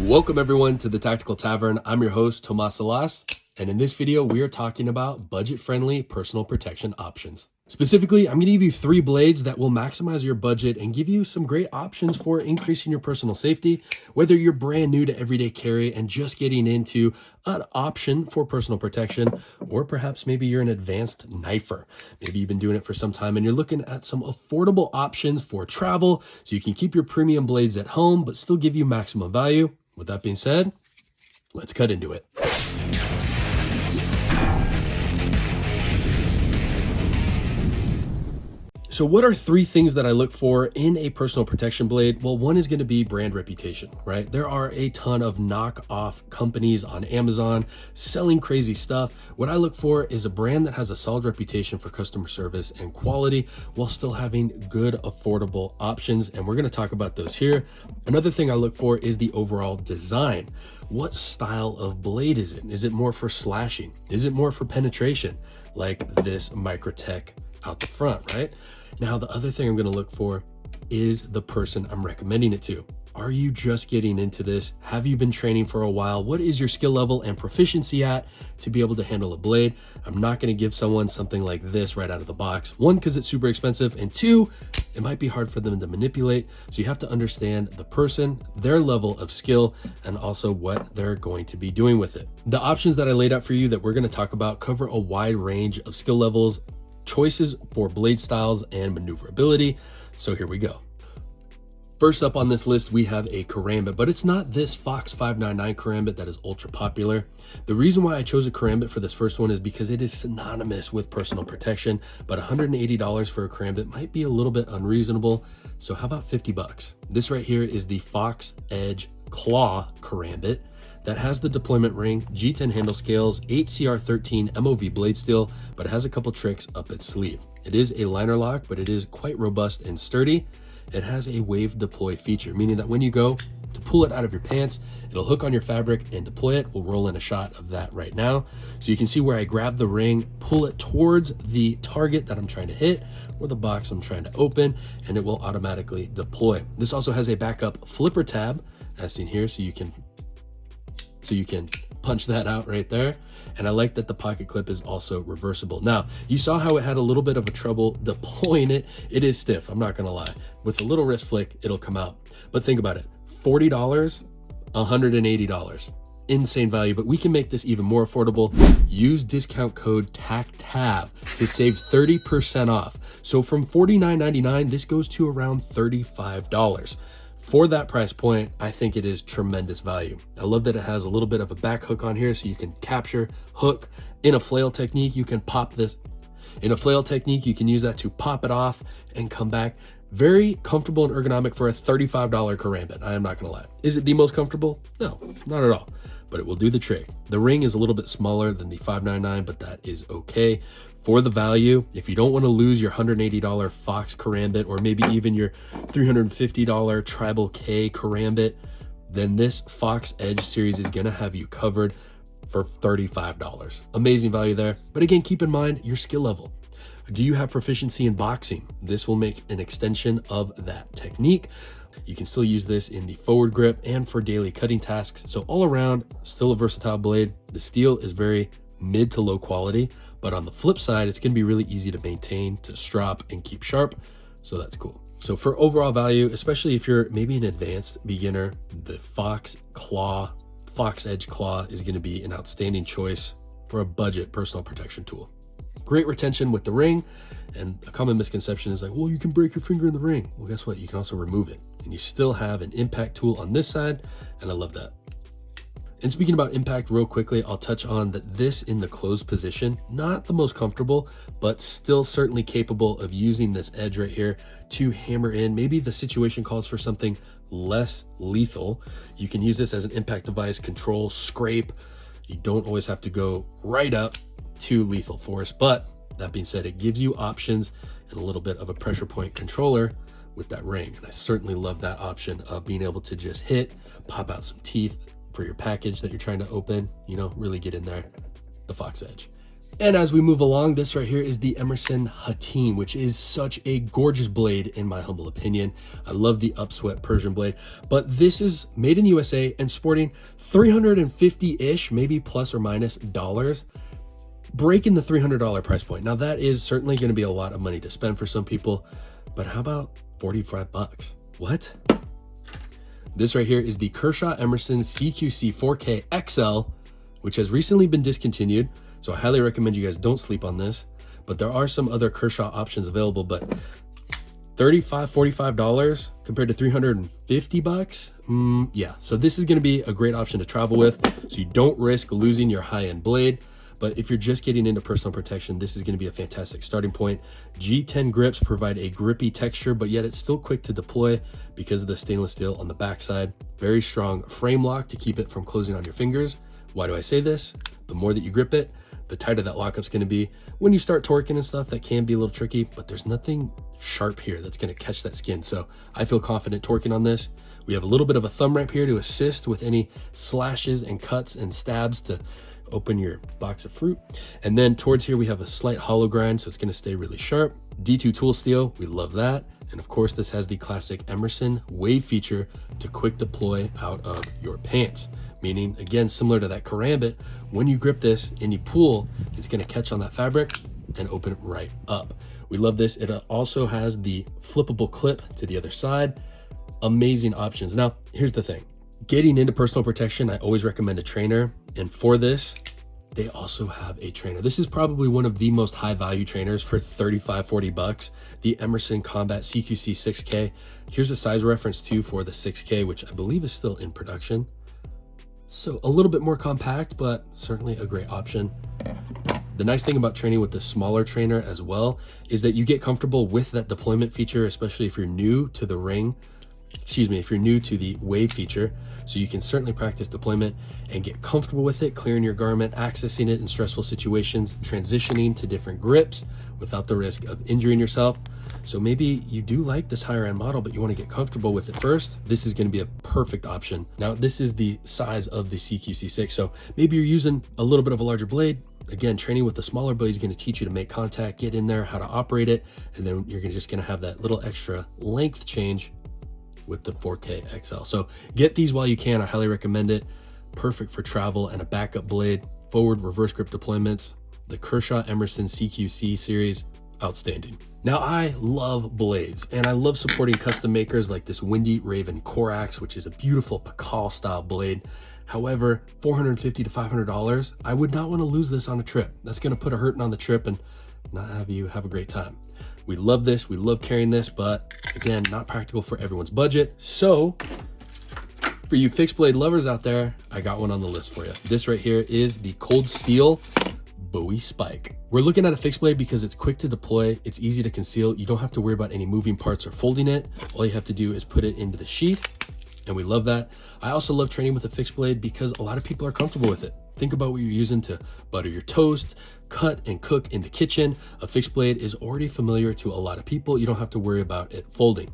Welcome everyone to the Tactical Tavern. I'm your host, Tomas Salas, and in this video, we are talking about budget-friendly personal protection options. Specifically, I'm going to give you 3 blades that will maximize your budget and give you some great options for increasing your personal safety, whether you're brand new to everyday carry and just getting into an option for personal protection, or perhaps maybe you're an advanced knifer. Maybe you've been doing it for some time and you're looking at some affordable options for travel so you can keep your premium blades at home but still give you maximum value. With that being said, let's cut into it. So what are 3 things that I look for in a personal protection blade? Well, one is going to be brand reputation, right? There are a ton of knockoff companies on Amazon selling crazy stuff. What I look for is a brand that has a solid reputation for customer service and quality while still having good, affordable options. And we're going to talk about those here. Another thing I look for is the overall design. What style of blade is it? Is it more for slashing? Is it more for penetration? Like this Microtech out the front, right? Now, the other thing I'm going to look for is the person I'm recommending it to. Are you just getting into this? Have you been training for a while? What is your skill level and proficiency at to be able to handle a blade? I'm not going to give someone something like this right out of the box. 1, because it's super expensive, and 2, it might be hard for them to manipulate. So you have to understand the person, their level of skill, and also what they're going to be doing with it. The options that I laid out for you that we're going to talk about cover a wide range of skill levels, choices for blade styles, and maneuverability. So here we go. First up on this list, we have a Karambit, but it's not this Fox 599 Karambit that is ultra popular. The reason why I chose a Karambit for this first one is because it is synonymous with personal protection, but $180 for a Karambit might be a little bit unreasonable. So how about 50 bucks? This right here is the FoxEdge Claw Karambit that has the deployment ring, G10 handle scales, 8CR13 MOV blade steel, but it has a couple tricks up its sleeve. It is a liner lock, but it is quite robust and sturdy. It has a wave deploy feature, meaning that when you go to pull it out of your pants, it'll hook on your fabric and deploy it. We'll roll in a shot of that right now. So you can see where I grab the ring, pull it towards the target that I'm trying to hit or the box I'm trying to open, and it will automatically deploy. This also has a backup flipper tab, as seen here, so you can punch that out right there. And I like that the pocket clip is also reversible. Now, you saw how it had a little bit of a trouble deploying it. It is stiff, I'm not gonna lie. With a little wrist flick, it'll come out. But think about it, $40, $180. Insane value, but we can make this even more affordable. Use discount code TACTAV to save 30% off. So from $49.99, this goes to around $35. For that price point, I think it is tremendous value. I love that it has a little bit of a back hook on here so you can capture, hook. In a flail technique, you can pop this. In a flail technique, you can use that to pop it off and come back. Very comfortable and ergonomic for a $35 Karambit. I am not gonna lie. Is it the most comfortable? No, not at all, but it will do the trick. The ring is a little bit smaller than the 599, but that is okay. For the value, if you don't want to lose your $180 Fox Karambit or maybe even your $350 Tribal K Karambit, then this FoxEdge series is going to have you covered for $35. Amazing value there. But again, keep in mind your skill level. Do you have proficiency in boxing? This will make an extension of that technique. You can still use this in the forward grip and for daily cutting tasks. So all around, still a versatile blade. The steel is very mid to low quality, but on the flip side, it's going to be really easy to maintain, to strap, and keep sharp. So that's cool. So for overall value, especially if you're maybe an advanced beginner, the FoxEdge Claw is going to be an outstanding choice for a budget personal protection tool. Great retention with the ring. And a common misconception is like, well, you can break your finger in the ring. Well, guess what? You can also remove it and you still have an impact tool on this side. And I love that. And speaking about impact real quickly, I'll touch on that this in the closed position, not the most comfortable, but still certainly capable of using this edge right here to hammer in. Maybe the situation calls for something less lethal. You can use this as an impact device, control, scrape. You don't always have to go right up to lethal force, but that being said, it gives you options and a little bit of a pressure point controller with that ring. And I certainly love that option of being able to just hit, pop out some teeth for your package that you're trying to open, you know, really get in there. The FoxEdge. And as we move along, this right here is the Emerson Hatin, which is such a gorgeous blade in my humble opinion. I love the upswept Persian blade, but this is made in the USA and sporting 350-ish, maybe plus or minus dollars, breaking the $300 price point. Now that is certainly going to be a lot of money to spend for some people, but how about 45 bucks? What? This right here is the Kershaw Emerson CQC 4K XL, which has recently been discontinued. So I highly recommend you guys don't sleep on this, but there are some other Kershaw options available, but $45 compared to 350 bucks. Yeah, so this is going to be a great option to travel with, so you don't risk losing your high-end blade. But if you're just getting into personal protection, this is going to be a fantastic starting point. G10 grips provide a grippy texture, but yet it's still quick to deploy because of the stainless steel on the backside. Very strong frame lock to keep it from closing on your fingers. Why do I say this? The more that you grip it, the tighter that lockup's going to be. When you start torquing and stuff, that can be a little tricky, but there's nothing sharp here that's going to catch that skin. So I feel confident torquing on this. We have a little bit of a thumb ramp here to assist with any slashes and cuts and stabs to open your box of fruit. And then towards here, we have a slight hollow grind, so it's going to stay really sharp. D2 tool steel, we love that. And of course, this has the classic Emerson wave feature to quick deploy out of your pants. Meaning, again, similar to that Karambit, when you grip this and you pull, it's going to catch on that fabric and open it right up. We love this. It also has the flippable clip to the other side. Amazing options. Now, here's the thing. Getting into personal protection, I always recommend a trainer. And for this, they also have a trainer. This is probably one of the most high value trainers for 35, 40 bucks. The Emerson Combat CQC 6K. Here's a size reference too for the 6K, which I believe is still in production. So a little bit more compact, but certainly a great option. The nice thing about training with the smaller trainer as well is that you get comfortable with that deployment feature, especially if you're new to the ring. If you're new to the wave feature. So you can certainly practice deployment and get comfortable with it, clearing your garment, accessing it in stressful situations, transitioning to different grips without the risk of injuring yourself. So maybe you do like this higher end model, but you want to get comfortable with it first. This is going to be a perfect option. Now, this is the size of the CQC6. So maybe you're using a little bit of a larger blade. Again, training with the smaller blade is going to teach you to make contact, get in there, how to operate it. And then you're just going to have that little extra length change with the 4K XL. So get these while you can. I highly recommend it. Perfect for travel and a backup blade, forward reverse grip deployments. The Kershaw Emerson CQC series, outstanding. Now, I love blades and I love supporting custom makers like this Windy Raven Corax, which is a beautiful Pakal style blade. However, $450 to $500, I would not want to lose this on a trip. That's going to put a hurting on the trip and not have you have a great time. We love this, we love carrying this, but again, not practical for everyone's budget. So for you fixed blade lovers out there, I got one on the list for you. This right here is the Cold Steel Bowie Spike. We're looking at a fixed blade because it's quick to deploy, it's easy to conceal, you don't have to worry about any moving parts or folding it. All you have to do is put it into the sheath, and we love that. I also love training with a fixed blade because a lot of people are comfortable with it. Think about what you're using to butter your toast, cut and cook in the kitchen. A fixed blade is already familiar to a lot of people. You don't have to worry about it folding.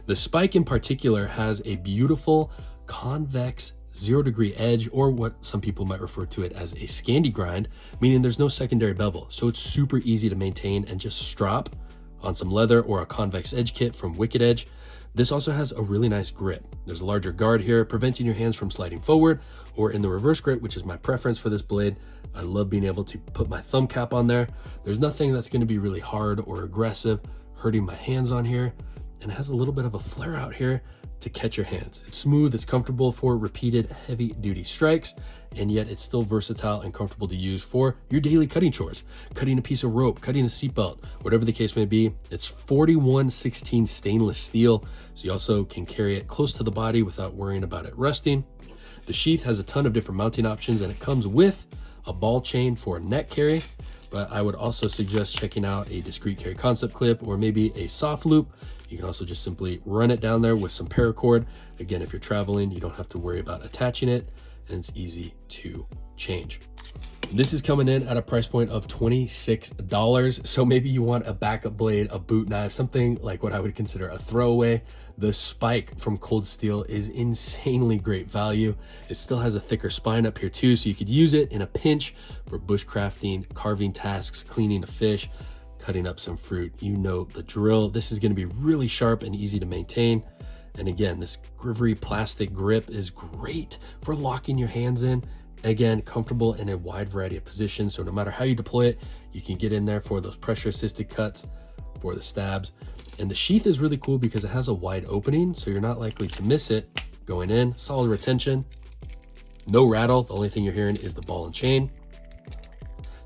The Spike in particular has a beautiful convex 0-degree edge, or what some people might refer to it as a Scandi grind, meaning there's no secondary bevel. So it's super easy to maintain and just strap on some leather or a convex edge kit from Wicked Edge. This also has a really nice grip. There's a larger guard here, preventing your hands from sliding forward or in the reverse grip, which is my preference for this blade. I love being able to put my thumb cap on there. There's nothing that's going to be really hard or aggressive, hurting my hands on here. And it has a little bit of a flare out here to catch your hands. It's smooth, it's comfortable for repeated heavy duty strikes, and yet it's still versatile and comfortable to use for your daily cutting chores, cutting a piece of rope, cutting a seatbelt, whatever the case may be. It's 4116 stainless steel, so you also can carry it close to the body without worrying about it rusting. The sheath has a ton of different mounting options, and it comes with a ball chain for neck carry, but I would also suggest checking out a discreet carry concept clip or maybe a soft loop. You can also just simply run it down there with some paracord. Again, if you're traveling, you don't have to worry about attaching it, and it's easy to change. This is coming in at a price point of $26. So maybe you want a backup blade, a boot knife, something like what I would consider a throwaway. The Spike from Cold Steel is insanely great value. It still has a thicker spine up here too, so you could use it in a pinch for bushcrafting, carving tasks, cleaning a fish, cutting up some fruit. You know the drill. This is going to be really sharp and easy to maintain. And again, this grivery plastic grip is great for locking your hands in. Again, comfortable in a wide variety of positions. So no matter how you deploy it, you can get in there for those pressure assisted cuts, for the stabs. And the sheath is really cool because it has a wide opening, so you're not likely to miss it going in. Solid retention, no rattle. The only thing you're hearing is the ball and chain.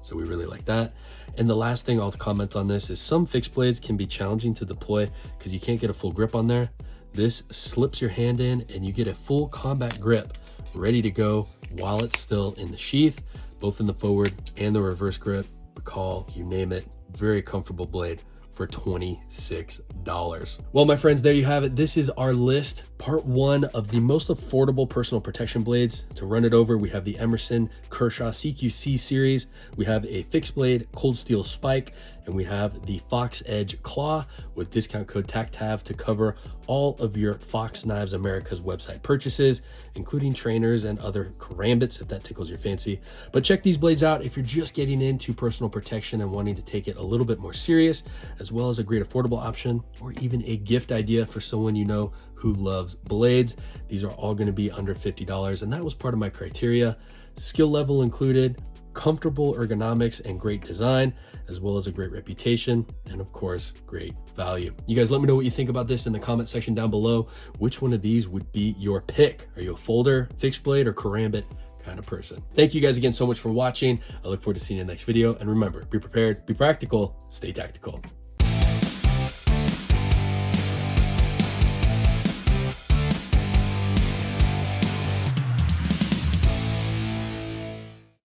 So we really like that. And the last thing I'll comment on this is some fixed blades can be challenging to deploy because you can't get a full grip on there. This slips your hand in and you get a full combat grip ready to go while it's still in the sheath, both in the forward and the reverse grip, the call, you name it. Very comfortable blade for $26. Well, my friends, there you have it. This is our list, part one of the most affordable personal protection blades. To run it over, we have the Emerson Kershaw CQC series. We have a fixed blade Cold Steel Spike, and we have the FoxEdge Claw with discount code TACTAV to cover all of your Fox Knives America's website purchases, including trainers and other karambits if that tickles your fancy. But check these blades out if you're just getting into personal protection and wanting to take it a little bit more serious, as well as a great affordable option or even a gift idea for someone you know who loves blades. These are all going to be under $50, and that was part of my criteria. Skill level included, comfortable ergonomics and great design, as well as a great reputation, and of course, great value. You guys let me know what you think about this in the comment section down below. Which one of these would be your pick? Are you a folder, fixed blade, or karambit kind of person? Thank you guys again so much for watching. I look forward to seeing you in the next video. And remember, be prepared, be practical, stay tactical.